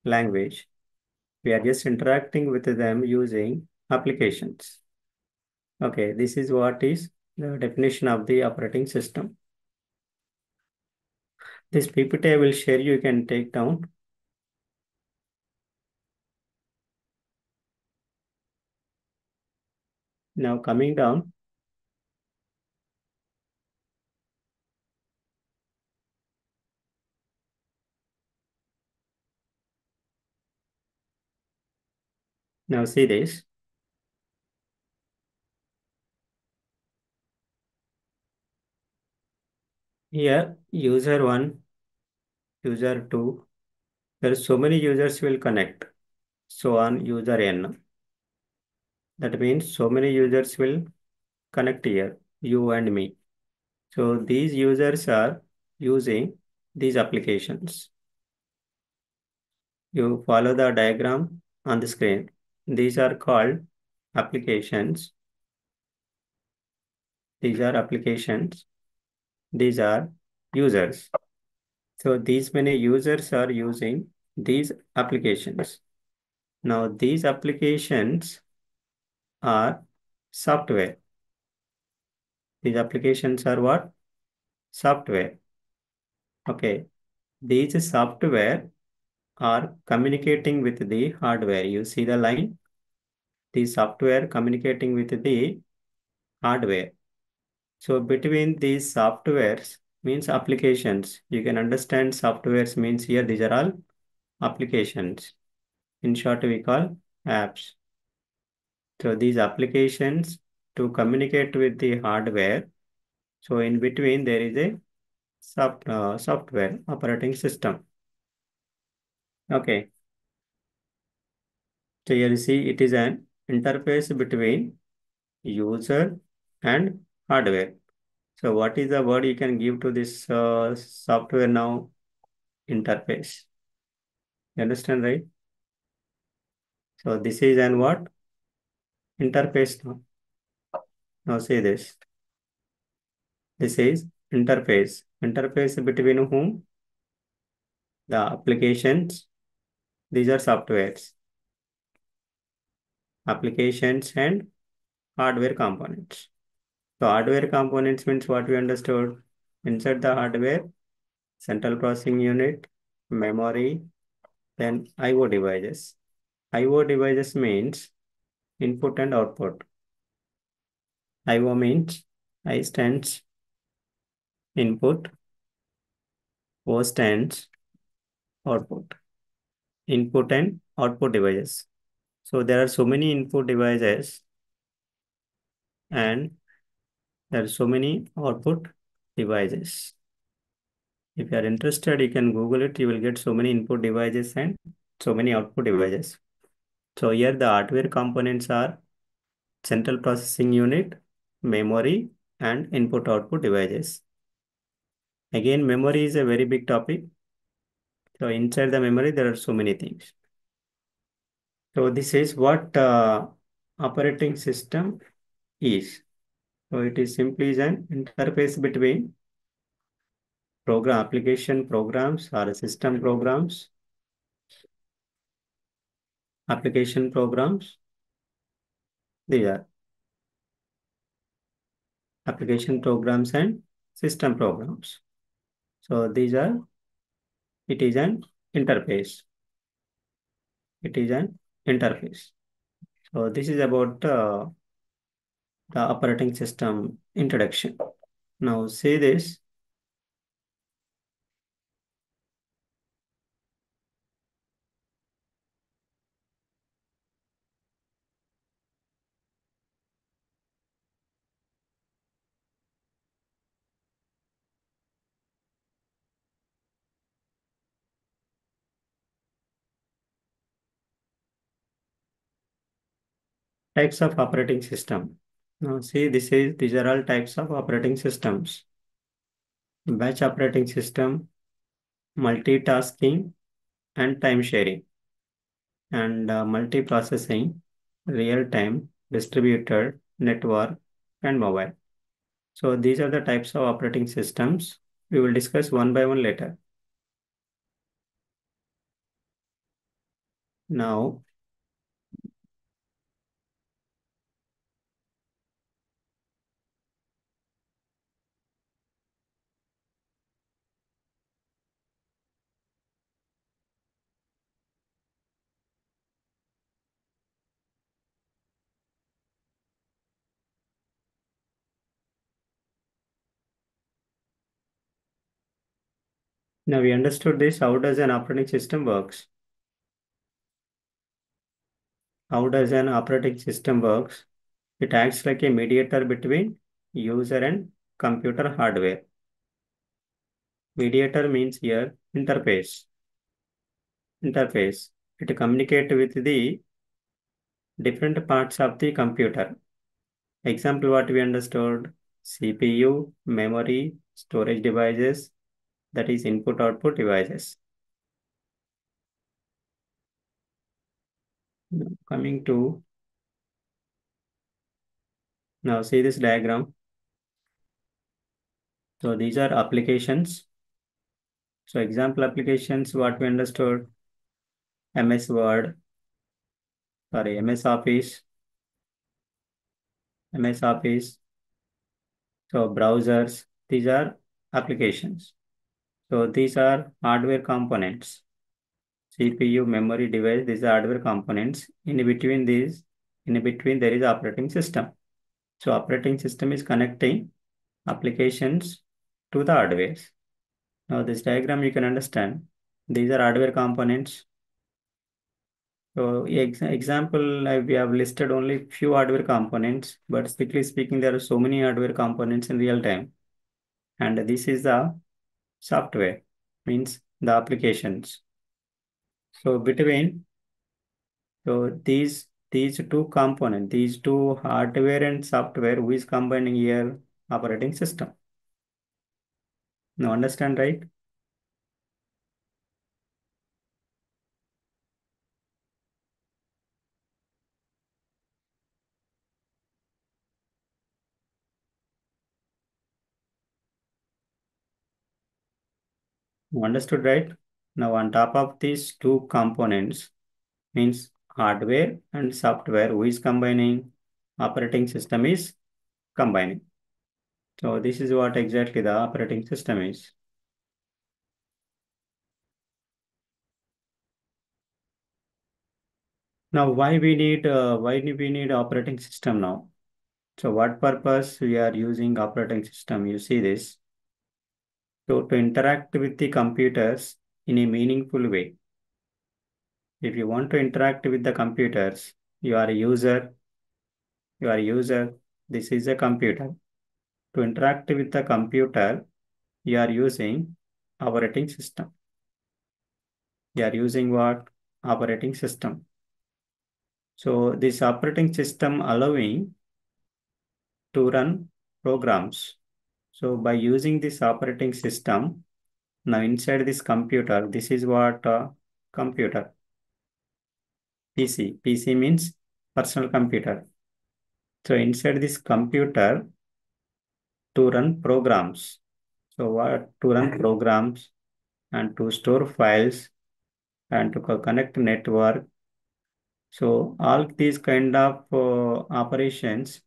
language. We are just interacting with them using applications. Okay, this is what is the definition of the operating system. This PPT I will share, you can take down. Now coming down, now see this. Here, user 1, user 2, there are so many users will connect. So on user n. That means so many users will connect here, you and me. So these users are using these applications. You follow the diagram on the screen. These are called applications. These are applications. These are users. So these many users are using these applications. Now these applications are software. These applications are what? Software. Okay. These software are communicating with the hardware. You see the line? The software communicating with the hardware. So between these softwares means applications. You can understand softwares means here these are all applications. In short, we call apps. So these applications to communicate with the hardware. So in between there is a software operating system. Okay. So here you see it is an interface between user and hardware. So what is the word you can give to this software now? Interface. You understand, right? So this is an what? Interface now. Now say this. This is interface. Interface between whom? The applications. These are softwares. Applications and hardware components. So hardware components means what we understood. Inside the hardware, central processing unit, memory, then I/O devices. I/O devices means input and output. I/O means I stands input, O stands output. Input and output devices. So there are so many input devices and there are so many output devices. If you are interested, you can Google it. You will get so many input devices and so many output devices. So here the hardware components are central processing unit, memory, and input output devices. Again, memory is a very big topic. So inside the memory, there are so many things. So this is what operating system is. So it is simply an interface between program application programs or system programs, application programs. These are application programs and system programs. So these are, it is an interface. It is an interface. So this is about the operating system introduction. Now say this. Types of operating system. Now see these are all types of operating systems. Batch operating system, multitasking and time sharing, and multiprocessing, real-time, distributed, network, and mobile. So these are the types of operating systems. We will discuss one by one later. Now, now we understood this. How does an operating system works? How does an operating system works? It acts like a mediator between user and computer hardware. Mediator means here interface. Interface. It communicates with the different parts of the computer. Example what we understood: CPU, memory, storage devices, that is input output devices. Coming to now see this diagram. So these are applications. So example applications what we understood: MS Word, sorry, MS Office, MS Office. So browsers, these are applications. So these are hardware components. CPU, memory device, these are hardware components. In between there is operating system. So operating system is connecting applications to the hardware. Now this diagram you can understand. These are hardware components. So example, we have listed only few hardware components, but strictly speaking, there are so many hardware components in real time. And this is the software, means the applications. So between these two components, these two hardware and software, who is combining here? Operating system. Now understand, right? You understood, right? Now on top of these two components, means hardware and software, who is combining? Operating system is combining. So this is what exactly the operating system is. Now why do we need operating system now? So what purpose we are using operating system? You see this. So to interact with the computers in a meaningful way. If you want to interact with the computers, you are a user, you are a user, this is a computer. To interact with the computer, you are using operating system. You are using what? Operating system. So this operating system allowing to run programs. So by using this operating system, now inside this computer, this is what computer, PC. PC means personal computer. So inside this computer to run programs. So what to run programs and to store files and to connect network. So all these kind of operations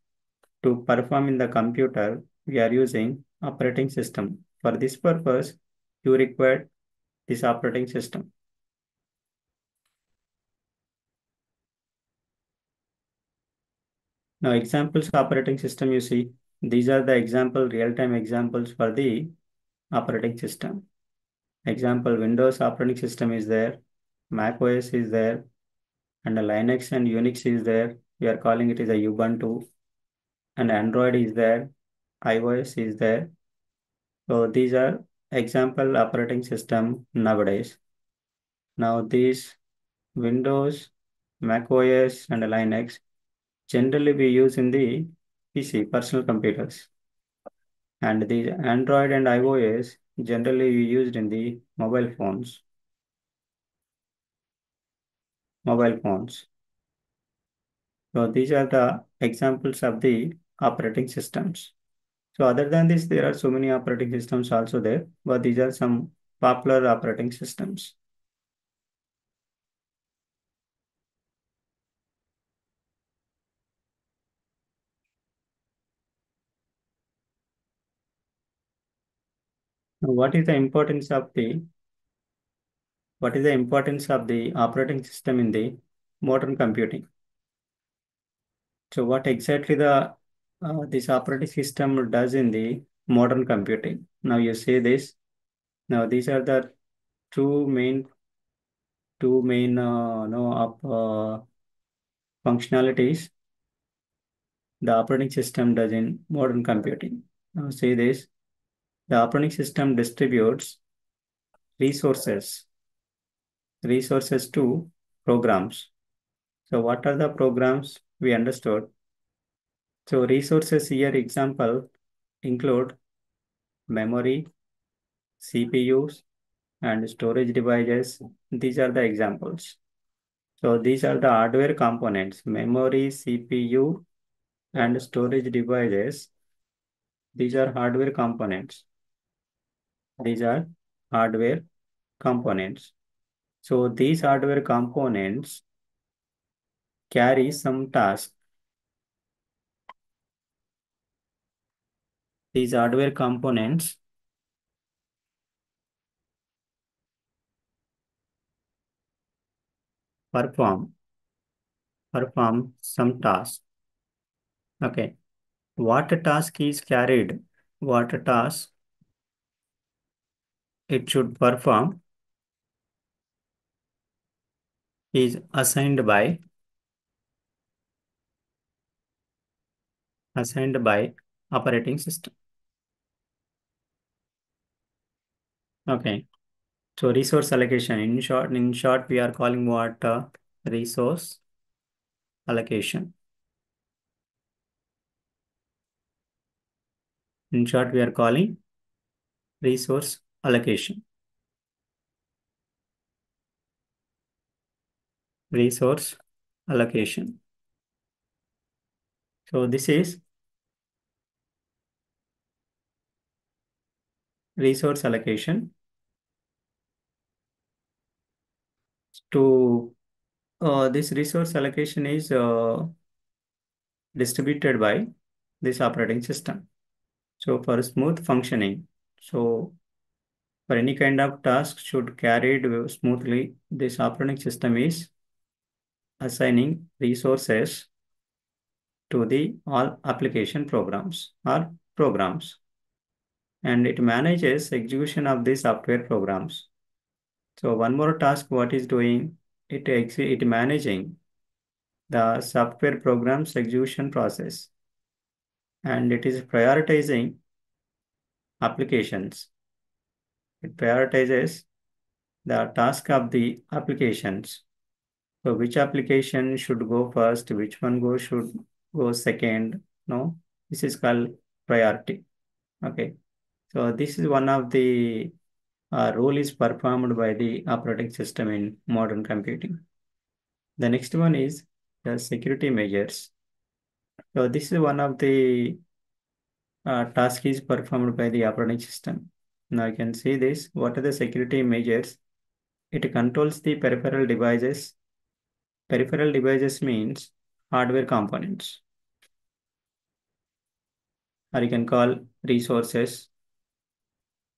to perform in the computer, we are using operating system. For this purpose, you require this operating system. Now examples operating system you see, these are the example real-time examples for the operating system. Example Windows operating system is there, Mac OS is there, and Linux and Unix is there. We are calling it as a Ubuntu, and Android is there, iOS is there. So these are example operating system nowadays. Now these Windows, Mac OS, and Linux generally we use in the PC, personal computers. And the Android and iOS generally we used in the mobile phones. Mobile phones. So these are the examples of the operating systems. So other than this, there are so many operating systems also there, but these are some popular operating systems. What is the importance of the operating system in the modern computing? So what exactly the this operating system does in the modern computing? Now you see this. Now these are the two main no functionalities the operating system does in modern computing. Now see this. The operating system distributes resources to programs. So what are the programs we understood? So resources here example include memory, CPUs, and storage devices. These are the examples. So these are the hardware components, memory, CPU, and storage devices. These are hardware components. These are hardware components. So these hardware components carry some task. These hardware components perform some task. Okay. What task is carried? What task it should perform is assigned by operating system. Okay. So resource allocation. In short, we are calling what resource allocation. In short, we are calling resource allocation. Resource allocation. So this is resource allocation to this resource allocation is distributed by this operating system. So for smooth functioning, so for any kind of task should carried smoothly, this operating system is assigning resources to the all application programs or programs, and it manages execution of the software programs. So one more task, what is doing? It managing the software programs execution process, and it is prioritizing applications. It prioritizes the task of the applications. So which application should go first, which one should go second? No, this is called priority. Okay. So this is one of the role is performed by the operating system in modern computing. The next one is the security measures. So this is one of the task is performed by the operating system. Now you can see this. What are the security measures? It controls the peripheral devices. Peripheral devices means hardware components, or you can call resources,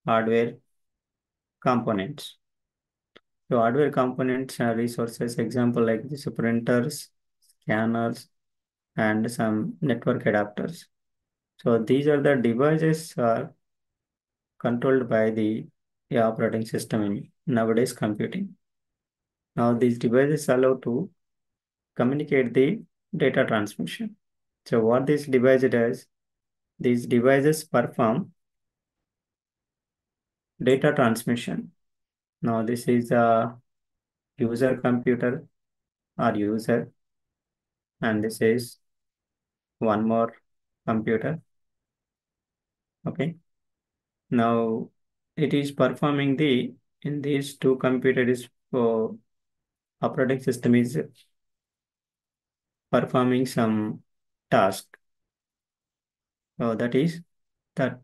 hardware components. So hardware components are resources, example like this printers, scanners, and some network adapters. So these are the devices are controlled by the operating system in nowadays computing. Now these devices allow to communicate the data transmission. So what this device does, these devices perform data transmission. Now this is a user computer or user, and this is one more computer. Okay. Now it is performing the in these two computers for operating system is performing some task. So that is the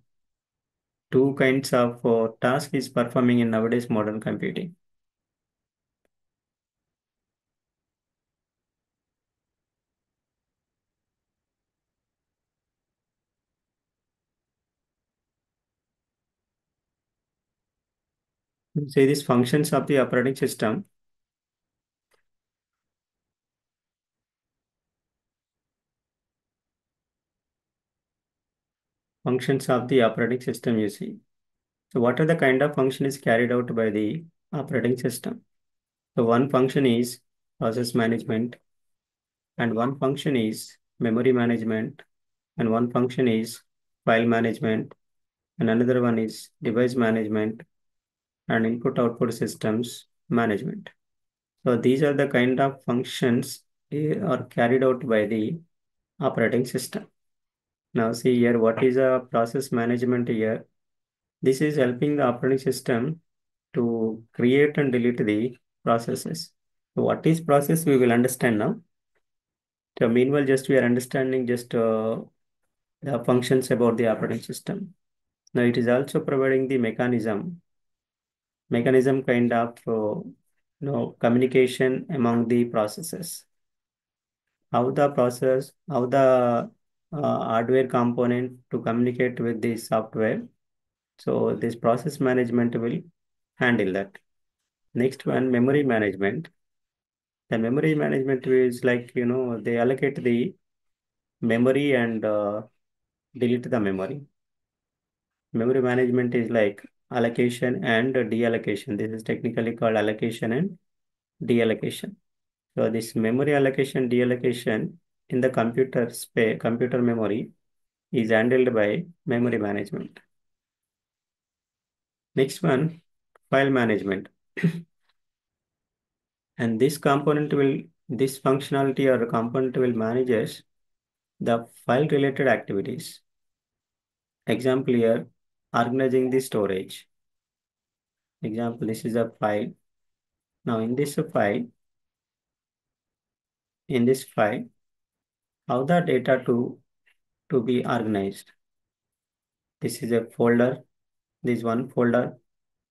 two kinds of task is performing in nowadays modern computing. Say these functions of the operating system. Functions of the operating system, you see. So what are the kind of function is carried out by the operating system? So one function is process management, and one function is memory management, and one function is file management, and another one is device management and input output systems management. So these are the kind of functions are carried out by the operating system. Now see here, what is a process management here? This is helping the operating system to create and delete the processes. So what is process we will understand now. So meanwhile, just we are understanding just the functions about the operating system. Now it is also providing the mechanism kind of communication among the processes. How the hardware component to communicate with the software. So this process management will handle that. Next one, memory management. The memory management is like, they allocate the memory and delete the memory. Memory management is like allocation and deallocation. This is technically called allocation and deallocation. So this memory allocation, deallocation in the computer memory is handled by memory management. Next one, file management. And this functionality or component will manages the file related activities. Example here, organizing the storage. Example, this is a file. Now in this file, how the data to be organized. This is a folder, this one folder,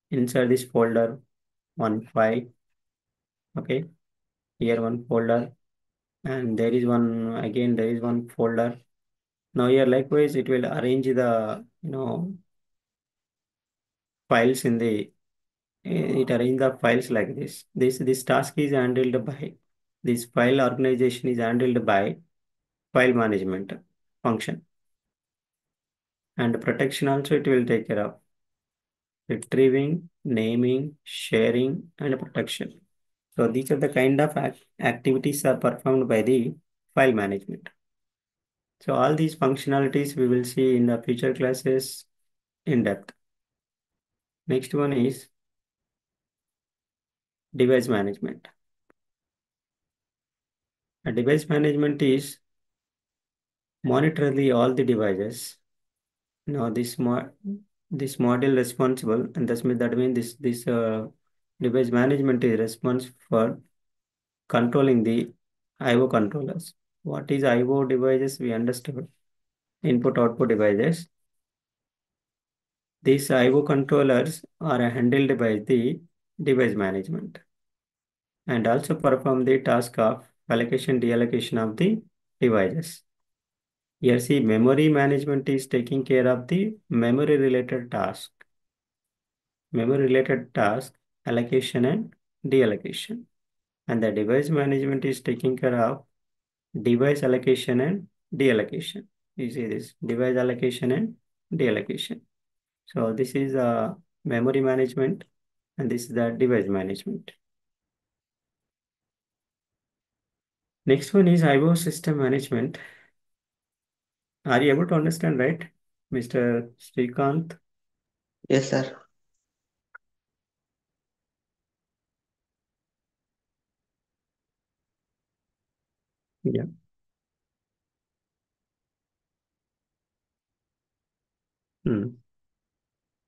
inside this folder, one file, okay, here one folder, and there is one, again, there is one folder. Now here likewise, it will arrange the, files in the, it arrange the files like this. This task is handled by, this file organization is handled by file management function. And protection also it will take care of. Retrieving, naming, sharing, and protection. So these are the kind of activities are performed by the file management. So all these functionalities we will see in the future classes in depth. Next one is device management. A device management is monitor all the devices. Now this model responsible, and that means this device management is responsible for controlling the I/O controllers. What is I/O devices? We understood. Input output devices. These I/O controllers are handled by the device management and also perform the task of allocation deallocation of the devices. Here see, memory management is taking care of the memory related task. Memory related task, allocation and deallocation. And the device management is taking care of device allocation and deallocation. You see this device allocation and deallocation. So this is memory management and this is the device management. Next one is IO system management. Are you able to understand, right, Mr. Srikanth? Yes, sir. Yeah. Hmm.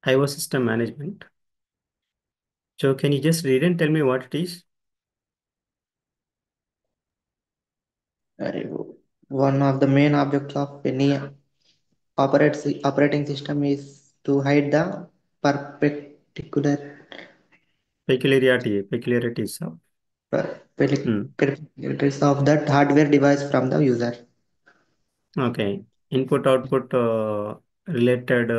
IO system management. So can you just read and tell me what it is? Uh, One of the main objects of any operating system is to hide the particular Peculiarities of. Hmm. particularities of that hardware device from the user. Okay. Input output related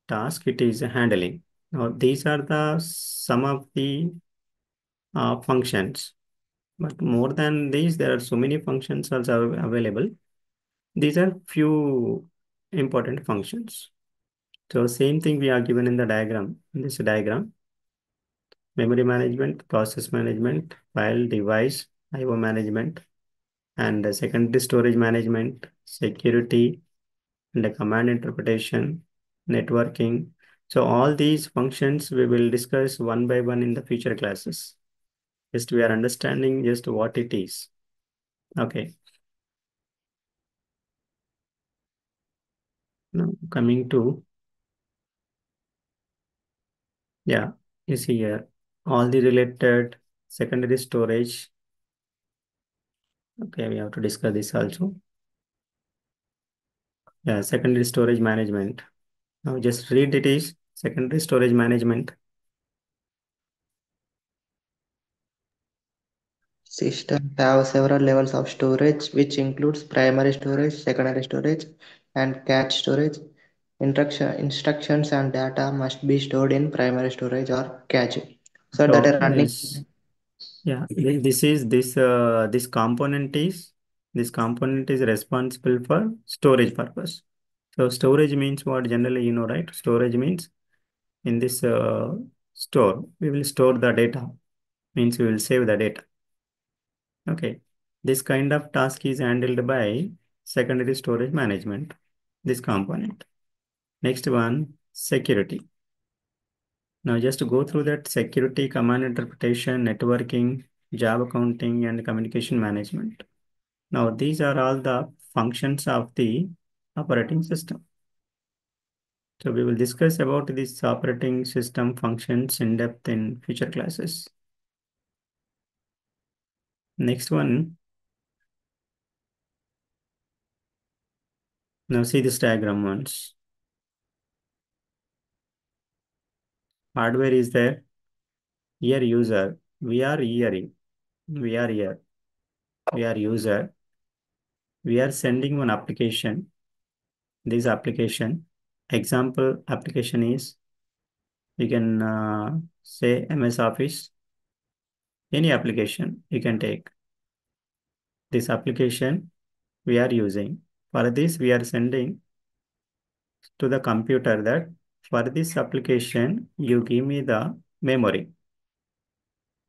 task it is handling. Now, these are the some of the functions. But more than these, there are so many functions also available. These are few important functions. So same thing we are given in the diagram. In this diagram, memory management, process management, file device, IO management, and the secondary storage management, security, and the command interpretation, networking. So all these functions we will discuss one by one in the future classes. Just we are understanding just what it is. Okay. Now coming to, yeah, you see here all the related secondary storage. Okay, we have to discuss this also. Yeah, secondary storage management. Now just read it is secondary storage management. Systems have several levels of storage, which includes primary storage, secondary storage, and cache storage. Instructions and data must be stored in primary storage or cache. So that So are running. this, yeah, this is this component is responsible for storage purpose. So storage means what generally you know, right? Storage means in this store, we will store the data, means we will save the data. Okay. This kind of task is handled by secondary storage management, this component. Next one, security. Now just to go through that security, command interpretation, networking, job accounting, and communication management. Now these are all the functions of the operating system. So we will discuss about this operating system functions in depth in future classes. Next one, now see this diagram once. Hardware is there, here user, we are here, we are here, we are user, we are sending one application. This application, example application is, you can say MS Office, any application you can take. This application we are using. For this, we are sending to the computer that for this application, you give me the memory.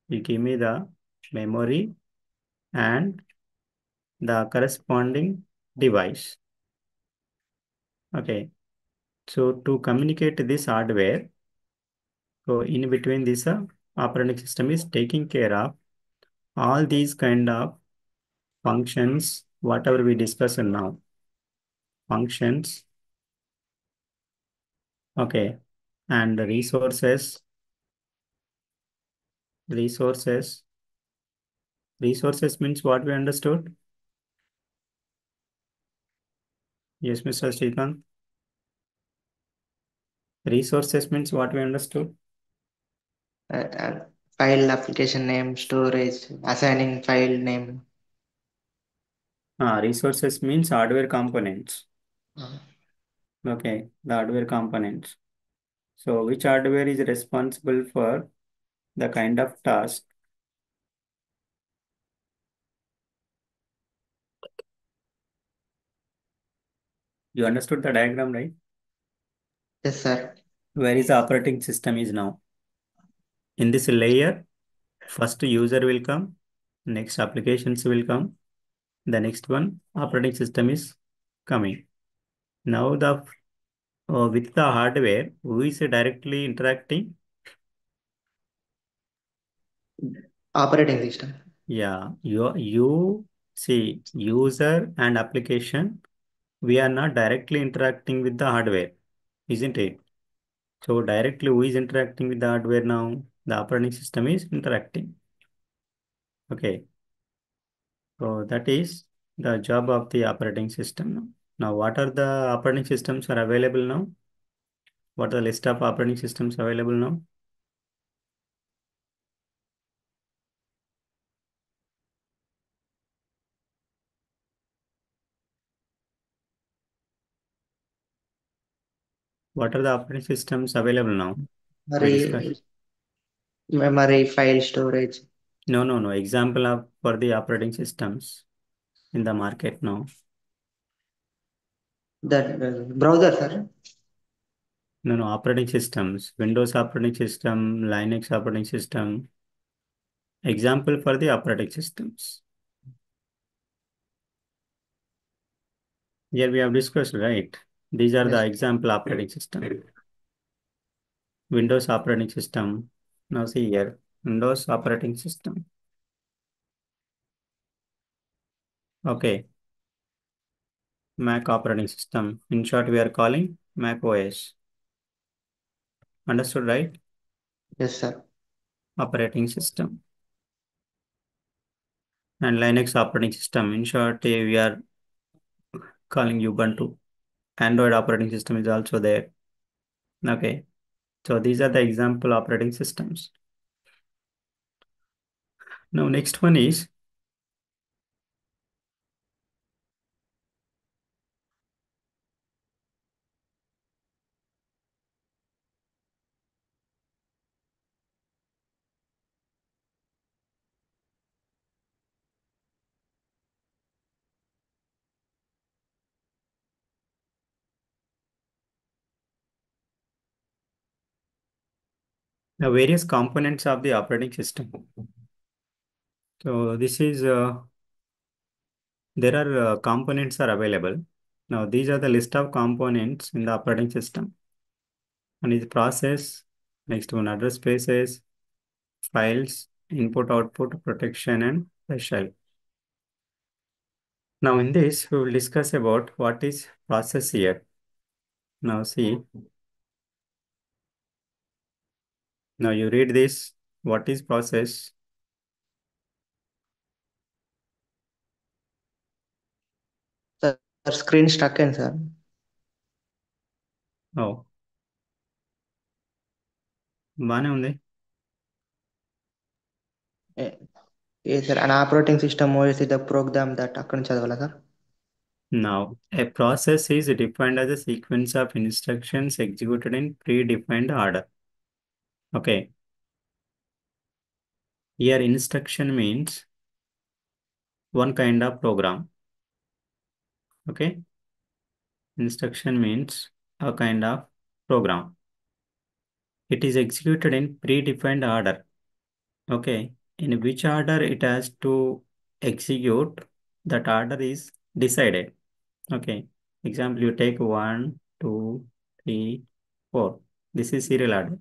You give me the memory and the corresponding device. Okay. So to communicate this hardware, so in between this operating system is taking care of all these kind of functions, whatever we discuss now. Functions, okay, and resources. Resources means what we understood. Yes, Mr. Srikanth. Resources means what we understood. And file application name, storage, assigning file name. Resources means hardware components. Uh, Okay, the hardware components. So which hardware is responsible for the kind of task? You understood the diagram, right? Yes, sir. Where is the operating system is now? In this layer, first user will come, next applications will come, the next one operating system is coming. Now the with the hardware, who is directly interacting? Operating system. Yeah, you see user and application. We are not directly interacting with the hardware, isn't it? So directly who is interacting with the hardware now? The operating system is interacting. Okay. So that is the job of the operating system now. Now, what are the operating systems are available now? What are the list of operating systems available now? What are the operating systems available now? We Memory, discussed. memory, file storage. No. Example of for the operating systems in the market now. That browser, sir. No. Operating systems. Windows operating system, Linux operating system. Example for the operating systems. Here we have discussed, right? These are the Yes. example operating system. Windows operating system. Now see here, Windows operating system. Okay, Mac operating system. In short, we are calling Mac OS. Understood, right? Yes, sir. Operating system. And Linux operating system. In short, we are calling Ubuntu. Android operating system is also there. Okay, so these are the example operating systems. Now, next one is the various components of the operating system. So this is there are components are available. Now these are the list of components in the operating system. One is process, next one address spaces, files, input output protection and special. Now in this we will discuss about what is process here. Now see, now you read this, what is process? Sir, screen stuck in, sir. Oh, బానే ఉంది. Yes, sir. An operating system OS is the program that అక్కడ నుంచి చదవాలా sir? Now, a process is defined as a sequence of instructions executed in predefined order. Okay. Here, instruction means one kind of program. Okay. Instruction means a kind of program. It is executed in predefined order. Okay. In which order it has to execute, that order is decided. Okay. Example, you take 1, 2, 3, 4. This is serial order.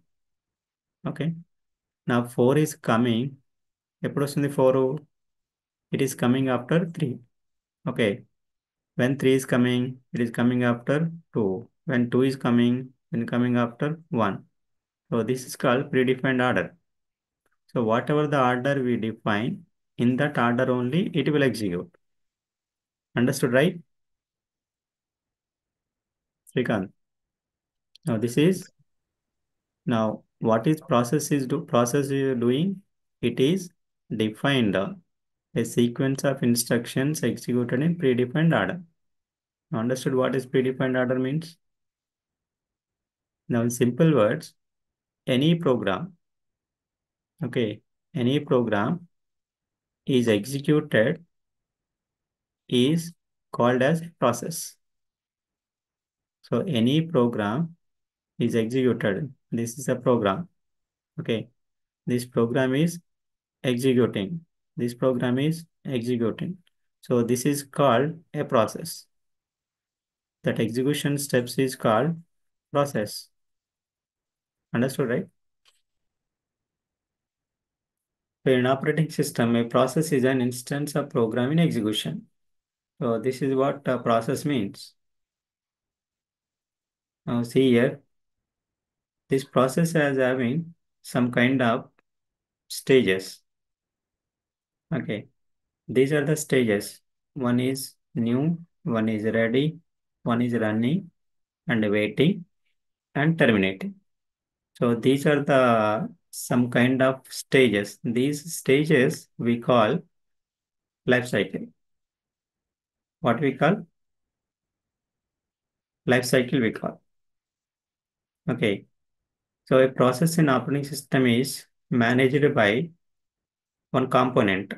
Okay. Now 4 is coming. ఎప్పుడు వస్తుంది 4? It is coming after 3. Okay. When 3 is coming, it is coming after 2. When 2 is coming, then coming after 1. So this is called predefined order. So whatever the order we define, in that order only it will execute. Understood, right? Srikant. Now this is, now what is process is doing? It is defined a sequence of instructions executed in predefined order. Understood what is predefined order means? Now, in simple words, any program, okay, any program is executed is called as process. So, any program is executed. This is a program. Okay, this program is executing. This program is executing. So, this is called a process. That execution steps is called process. Understood, right? So in operating system, a process is an instance of program in execution. So this is what a process means. Now see here, this process is having some kind of stages. Okay, these are the stages. One is new, one is ready, one is running and waiting and terminating. So these are the some kind of stages. These stages we call life cycle. What we call life cycle we call. Okay. So a process in operating system is managed by one component.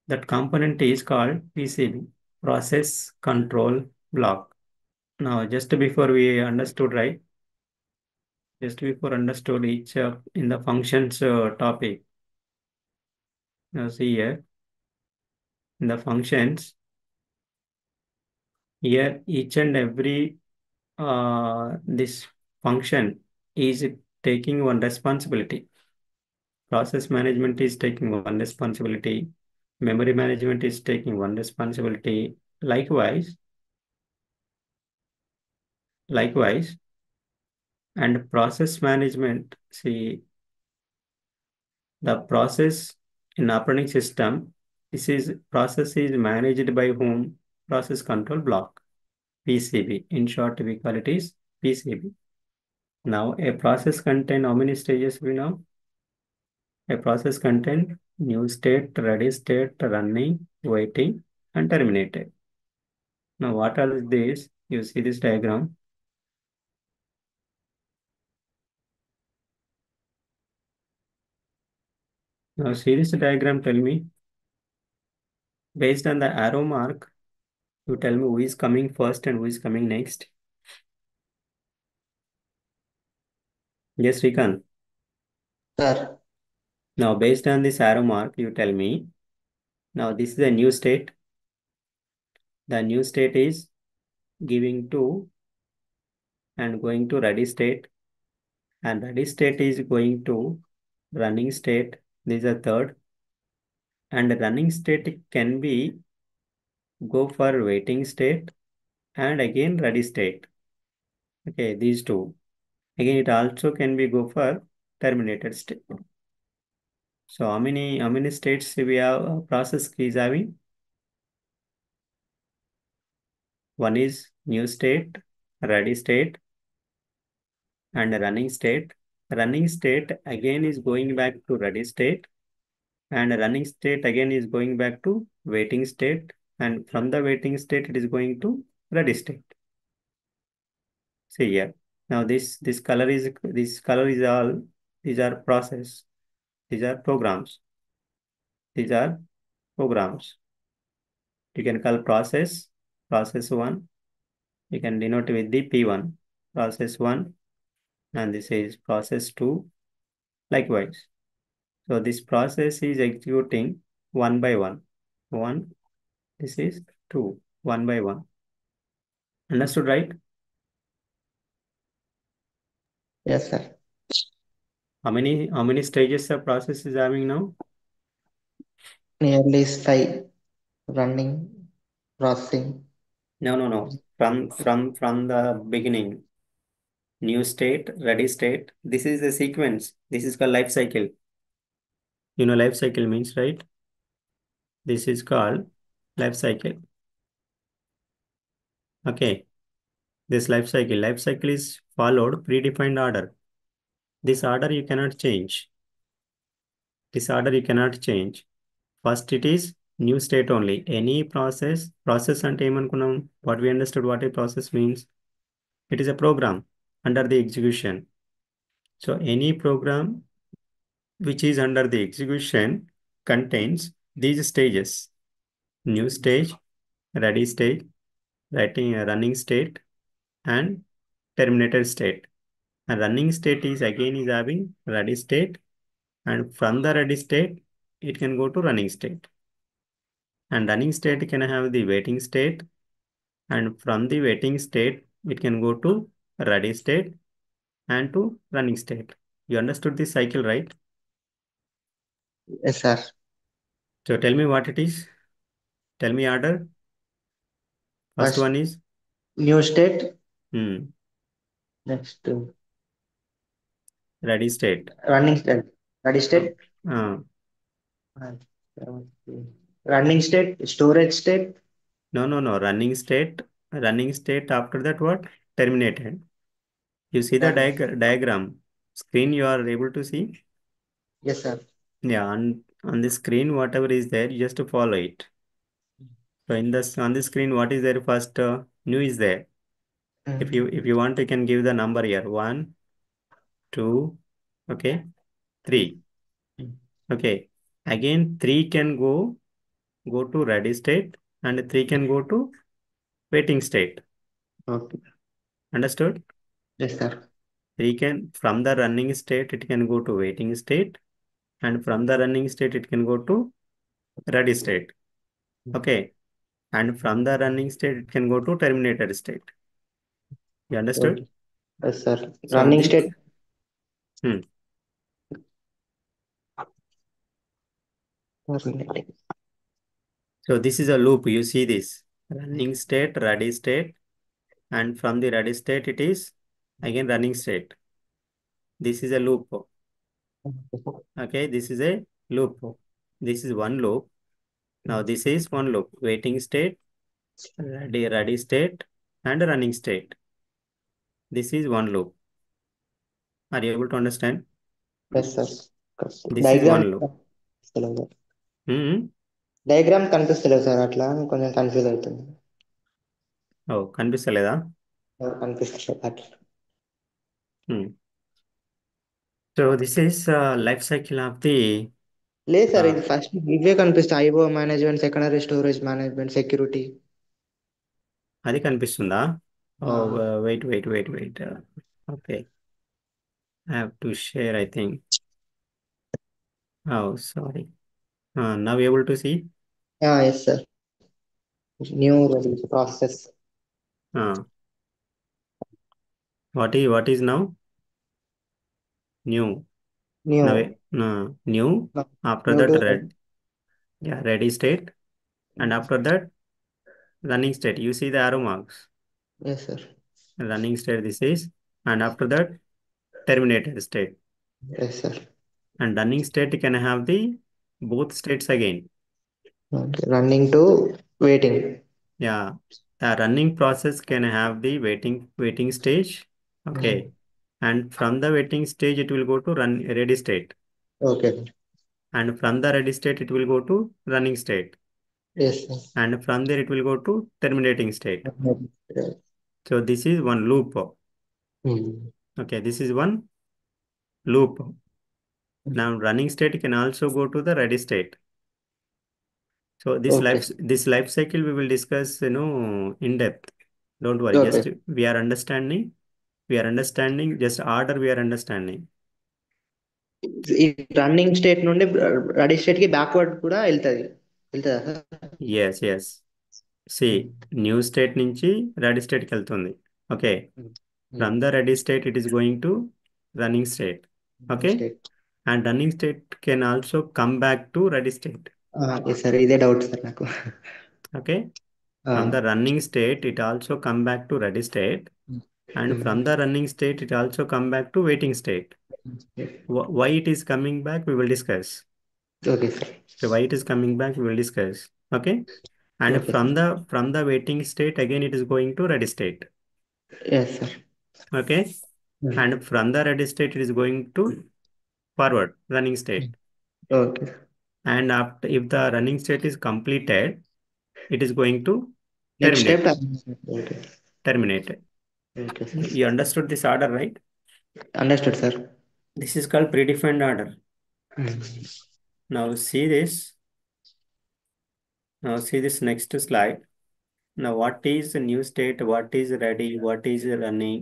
That component is called PCB, process control block. Now, just before we understood, right? Just before understood each in the functions topic. Now see here, in the functions, here each and every this function is taking one responsibility. Process management is taking one responsibility. Memory management is taking one responsibility. Likewise, and process management, see the process in operating system, this is process is managed by whom? Process control block, PCB. In short, we call it is PCB. Now, a process contain how many stages we know? A process contain new state, ready state, running, waiting, and terminated. Now, what are these? You see this diagram. Now, see this diagram, tell me, based on the arrow mark, you tell me who is coming first and who is coming next. Yes, Srikanth. Sir, Now, based on this arrow mark, you tell me, now this is a new state. The new state is giving to and going to ready state, and ready state is going to running state. This is a third, and running state can be go for waiting state and again ready state. Okay, these two. Again, it also can be go for terminated state. So how many states we have process is having? One is new state, ready state, and running state. Running state again is going back to ready state, and running state again is going back to waiting state, and from the waiting state it is going to ready state. See here. Now this color is all, these are process, these are programs, these are programs. You can call process one. You can denote with the P1, process one, and this is process two. Likewise. So this process is executing one by one. One, this is two, one by one. Understood, right? yes, sir. How many stages the process is having now? Nearly 5 running, processing. No, no, no. From the beginning, new state, ready state. This is the sequence. This is called life cycle. You know life cycle means, right? This is called life cycle. Okay. This life cycle is followed predefined order. This order you cannot change. This order you cannot change. First it is new state only. Any process అంటే ఏమనుకున్నాం? What we understood what a process means. It is a program under the execution. So any program which is under the execution contains these stages. New stage, ready stage, running state, and terminated state. And running state is again is having ready state, and from the ready state, it can go to running state. And running state can have the waiting state, and from the waiting state, it can go to ready state and to running state. You understood this cycle, right? Yes, sir. So tell me what it is. Tell me order. First First, one is new state. hmm, Next, ready state. running state. Ready Uh, state. uh, uh, Running state, storage state. no, no, no. Running state. Running state. After that, what? Terminated. You see the Term- diagram. Screen you are able to see. Yes, sir. Yeah, on the screen, whatever is there, you just to follow it. So in this on the screen, what is there first? New is there. If you want, you can give the number here. 1, 2, okay, 3. Okay. Again, 3 can go to ready state and 3 can go to waiting state. Okay. Understood? Yes, sir. 3 can from the running state it can go to waiting state, and from the running state it can go to ready state. Okay. And from the running state it can go to terminated state. You understood? Okay. Yes, sir. So Running this state. hmm. Terminating. So this is a loop. You see this running state, ready state, and from the ready state it is again running state. This is a loop. Okay, this is a loop. This is one loop. Now this is one loop. Waiting state, ready state, and running state. This is one loop. Are you able to understand? Yes, sir. This is diagram one loop. Hmm. Diagram కనిపిస్తలేదు sir, అట్లా కొంచెం confuse అవుతుంది. Oh, కనిపిస్తలేదా? కనిపిస్తలేదు అట్లా. So this is life cycle of the లేదు sir, uh, ఇది first ఇవే కనిపిస్తాయి. IO management, secondary storage management, security. అది కనిపిస్తుందా? Oh, wait. Okay, I have to share, I think. Oh, sorry. Now able to see? Yes sir. New process. Uh, what is now? New. New. Now, new. After new to. that, ready state. And after that, running state. You see the arrow marks. Yes sir. Running state, this is. And after that, terminated state. Yes sir. And running state can have the both states again. Running to waiting. Yeah, a running process can have the waiting stage. Okay, and from the waiting stage it will go to run ready state, okay. and from the ready state it will go to running state, yes sir. and from there it will go to terminating state. So this is one loop. Okay, this is one loop. Now running state can also go to the ready state. So okay. this life cycle we will discuss, in depth. Don't worry, okay. just we are understanding. We are understanding, just order we are understanding. ఈ running state నుండి ready state కి backward కూడా వెళ్తుందా sir? Yes. See, new state నుంచి ready state కి వెళ్తుంది. Okay. From the ready state, it is going to running state. Okay. State. And running state can also come back to ready state. Sir, ఇదే doubt sir నాకు. Okay. From the running state, it also come back to ready state. And from the running state, it also come back to waiting state. Why it is coming back, we will discuss. Okay sir. So why it is coming back, we will discuss. Okay. And Okay. from the waiting state, again, it is going to ready state. Yes sir. Okay. And from the ready state, it is going to forward running state. Okay. And after, if the running state is completed, it is going to next terminate. Step. Okay. Terminate. Okay sir. You understood this order, right? Understood sir. This is called predefined order. Now see this. Now see this next slide. Now what is the new state? What is ready? What is running?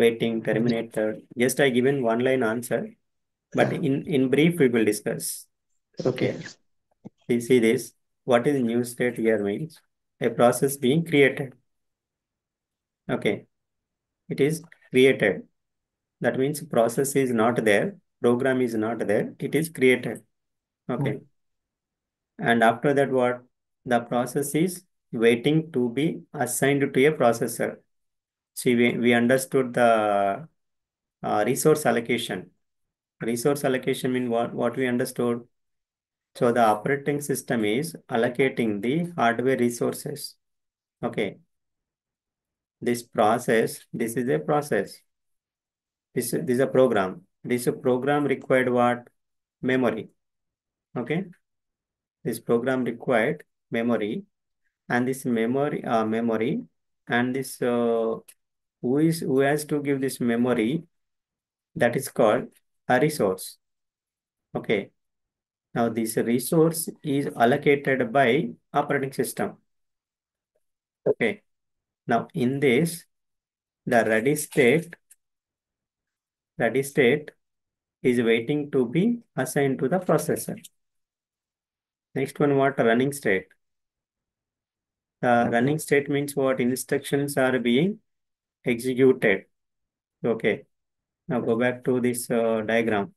Waiting, terminated. Just I given one line answer, but in brief we will discuss. Okay. See this. What is new state here means a process being created. Okay, it is created. That means process is not there, program is not there, it is created. Okay, and after that what? The process is waiting to be assigned to a processor. See, we understood the resource allocation. Resource allocation mean what we understood. So the operating system is allocating the hardware resources. Okay. This is a process. This is a program. This program required what? Memory. Okay. This program required memory, and this memory and this who has to give this memory? That is called a resource. Okay. Now this resource is allocated by operating system. Okay. Now in this, the ready state is waiting to be assigned to the processor. Next one, what running state? The running state means what instructions are being executed. Okay. Now go back to this diagram.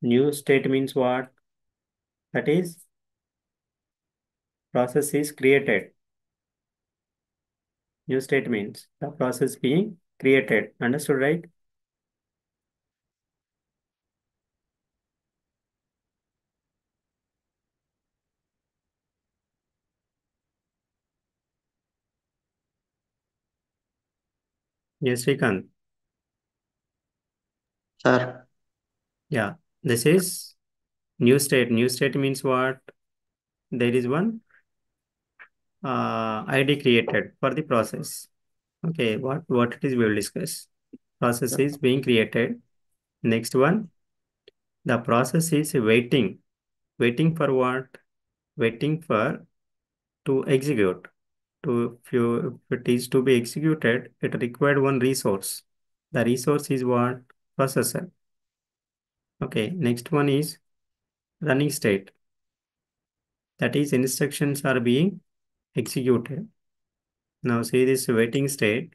New state means what? That is process is created. New state means the process being created. Understood, right? Yes, Srikanth. Sir, Yeah. This is new state. New state means what? There is one ID created for the process. Okay. What it is we will discuss. Process is being created. Next one, the process is waiting. Waiting for what? Waiting for to execute. If it is to be executed, it required one resource. The resource is what? Processor. Okay, next one is running state. That is instructions are being executed. Now see this waiting state.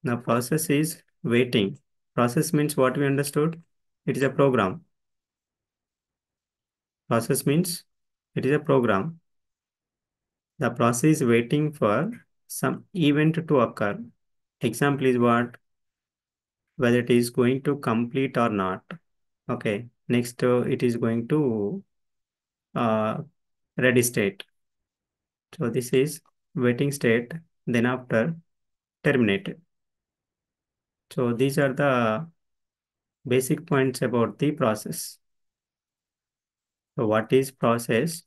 Now process is waiting. Process means what we understood? It is a program. Process means it is a program. The process is waiting for some event to occur. Example is what? Whether it is going to complete or not. Okay. Next, it is going to uh, ready state. So this is waiting state. Then after terminated. So these are the basic points about the process. So what is process?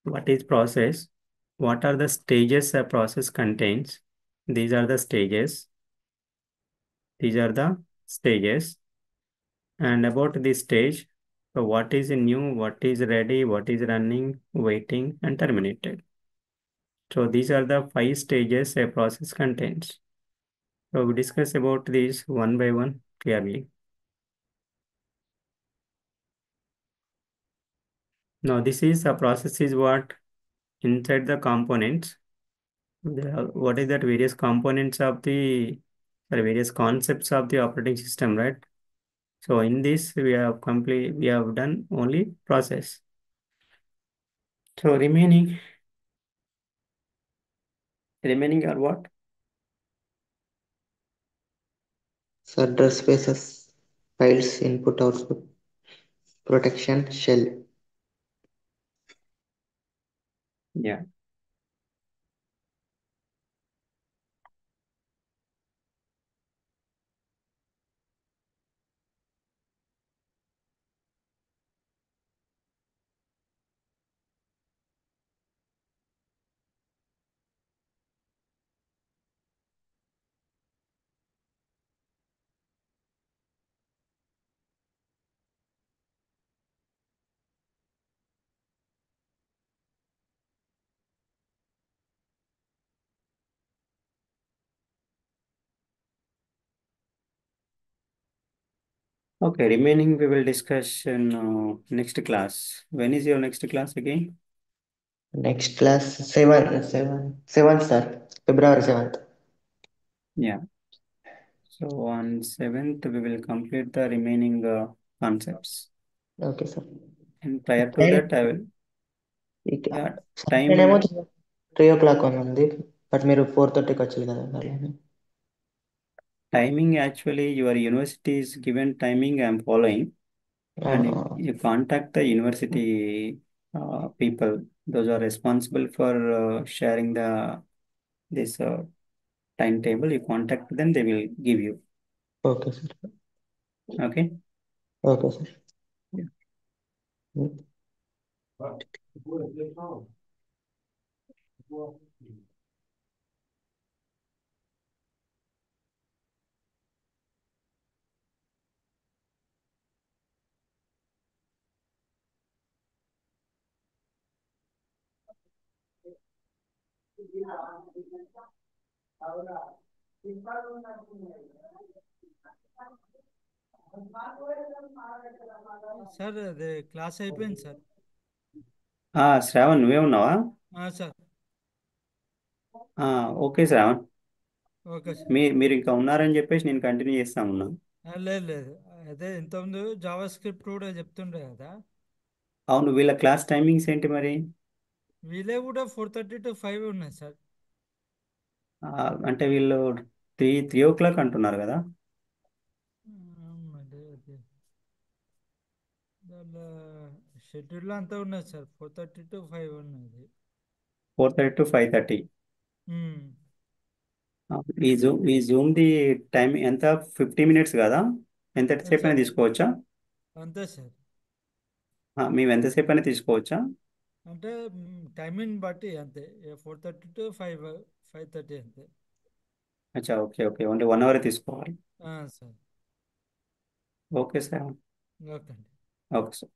What is process? What are the stages a process contains? These are the stages. These are the stages. And about this stage, so what is new, what is ready, what is running, waiting, and terminated. So these are the five stages a process contains. So we discuss about these one by one clearly. Now this is a process is what inside the components. What is that various components of the various concepts of the operating system, right? So in this we have done only process. So remaining are what? sir, address spaces, files, input, output, protection, shell. Yeah. Okay, remaining we will discuss in next class. When is your next class again? Next class, 7th, sir. February 7th. Yeah. So on 7th, we will complete the remaining concepts. Okay, sir. And prior to Time, that, I will, yeah, Saturday ఏమో time 3 o'clock ఉంది but మీరు 4:30కి వచ్చారు కదా అలానే. timing actually your university is given timing I am following, and you contact the university people. Those are responsible for sharing this timetable. You contact them, they will give you. Okay sir. Okay. Okay sir. Yeah. Sir అదే class అయిపోయింది sir. Shravan నువ్వే ఉన్నావా? Sir. ఆ, okay Shravan. Okay sir. మీరు ఇంకా ఉన్నారని చెప్పేసి నేను కంటిన్యూ చేస్తా ఉన్నా. లేదు లేదు, అదే ఇంతకుముందు జావా స్క్రిప్ట్ కూడా చెప్తుండే కదా. అవును, వీళ్ళ క్లాస్ టైమింగ్స్ ఏంటి మరి? వీలే కూడా 4:30 to 5 ఉన్నాయి సార్. ఆ, అంటే వీళ్ళు త్రీ ఓ క్లాక్ అంటున్నారు కదా. అదే అదే దానిలో షెడ్యూల్లో అంతా ఉన్నది సార్, 4:30 to 5 ఉన్నది. 4:30 to 5:30. ఉమ్, ఈ జూమ్ది టైం ఎంత? 50 మినిట్స్ కదా? ఎంతసేపు అయినా సార్ తీసుకోవచ్చా? అంతే సార్. మేము ఎంతసేపు అయినా తీసుకోవచ్చా? అంటే టైమింగ్ బట్టి అంతే, 4:30 to 5, 5:30 అంతే. అచ్చా, ఓకే ఓకే, ఓన్లీ 1 అవర్ తీసుకోవాలి. సార్. Okay sir. ఓకే అండి. Okay sir.